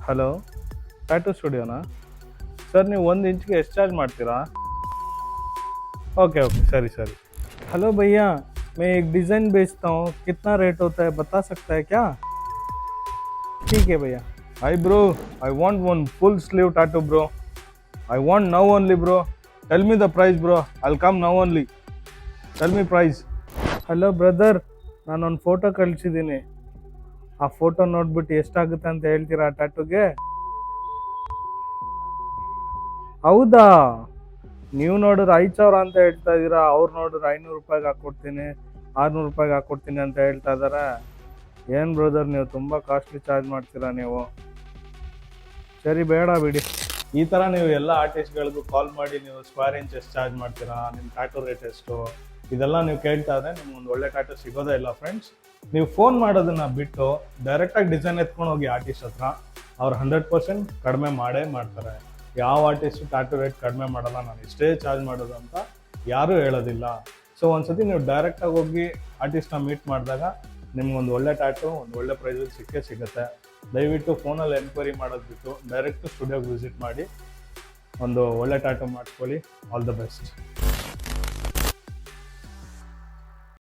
Hello, tattoo ಸ್ಟುಡಿಯೋನಾ? Sir ನೀವು 1 ಇಂಚ್ಗೆ ಎಷ್ಟು charge ಮಾಡ್ತೀರಾ? ओके ओके सरी सरी। हेलो भैया, मैं एक डिज़ाइन बेचता हूँ, कितना रेट होता है बता सकता है क्या? ठीक है भैया। Hi bro, I want one full sleeve tattoo bro. I want now only bro. Tell me the price bro. I'll come now only. Tell me price. Hello brother, ನಾನೊಂದು ಫೋಟೋ ಕಳಿಸಿದ್ದೀನಿ. ಆ ಫೋಟೋ ನೋಡ್ಬಿಟ್ಟು ಎಷ್ಟಾಗುತ್ತೆ ಅಂತ ಹೇಳ್ತೀರಾ ಟ್ಯಾಟೂಗೆ? ಹೌದಾ? ನೀವು ನೋಡಿದ್ರೆ 5,000 ಅಂತ ಹೇಳ್ತಾ ಇದ್ದೀರಾ, ಅವ್ರು ನೋಡಿದ್ರೆ 500 ರೂಪಾಯಿಗೆ ಹಾಕ್ಕೊಡ್ತೀನಿ, 600 ರೂಪಾಯಿಗೆ ಹಾಕ್ಕೊಡ್ತೀನಿ ಅಂತ ಹೇಳ್ತಾ ಇದ್ದಾರೆ. ಏನು ಬ್ರದರ್, ನೀವು ತುಂಬ ಕಾಸ್ಟ್ಲಿ ಚಾರ್ಜ್ ಮಾಡ್ತೀರಾ ನೀವು. ಸರಿ, ಬೇಡ ಬಿಡಿ. ಈ ಥರ ನೀವು ಎಲ್ಲ ಆರ್ಟಿಸ್ಟ್ಗಳಿಗೂ ಕಾಲ್ ಮಾಡಿ ನೀವು ಸ್ಕ್ವೇರ್ ಇಂಚ್ ಎಷ್ಟು ಚಾರ್ಜ್ ಮಾಡ್ತೀರಾ, ನಿಮ್ಮ ಟ್ಯಾಟೂ ರೇಟ್ ಎಷ್ಟು, ಇದೆಲ್ಲ ನೀವು ಕೇಳ್ತಾ ಇದ್ರೆ ನಿಮ್ಗೆ ಒಂದು ಒಳ್ಳೆ ಟ್ಯಾಟೂ ಸಿಗೋದೇ ಇಲ್ಲ ಫ್ರೆಂಡ್ಸ್. ನೀವು ಫೋನ್ ಮಾಡೋದನ್ನ ಬಿಟ್ಟು ಡೈರೆಕ್ಟಾಗಿ ಡಿಸೈನ್ ಎತ್ಕೊಂಡು ಹೋಗಿ ಆರ್ಟಿಸ್ಟ್ ಹತ್ರ, ಅವ್ರು 100% ಕಡಿಮೆ ಮಾಡೇ ಮಾಡ್ತಾರೆ. ಯಾವ ಆರ್ಟಿಸ್ಟು ಟ್ಯಾಟೂ ರೇಟ್ ಕಡಿಮೆ ಮಾಡಲ್ಲ, ನಾನು ಇಷ್ಟೇ ಚಾರ್ಜ್ ಮಾಡೋದು ಅಂತ ಯಾರೂ ಹೇಳೋದಿಲ್ಲ. ಸೊ ಒಂದ್ಸತಿ ನೀವು ಡೈರೆಕ್ಟಾಗಿ ಹೋಗಿ ಆರ್ಟಿಸ್ಟ್ನ ಮೀಟ್ ಮಾಡಿದಾಗ ನಿಮ್ಗೊಂದು ಒಳ್ಳೆ ಟ್ಯಾಟೂ ಒಂದು ಒಳ್ಳೆ ಪ್ರೈಸಲ್ಲಿ ಸಿಗುತ್ತೆ. ದಯವಿಟ್ಟು ಫೋನಲ್ಲಿ ಎನ್ಕ್ವೈರಿ ಮಾಡೋದು ಬಿಟ್ಟು ಡೈರೆಕ್ಟು ಸ್ಟುಡಿಯೋಗೆ ವಿಸಿಟ್ ಮಾಡಿ ಒಂದು ಒಳ್ಳೆ ಟ್ಯಾಟೂ ಮಾಡಿಸ್ಕೊಳ್ಳಿ. All the best.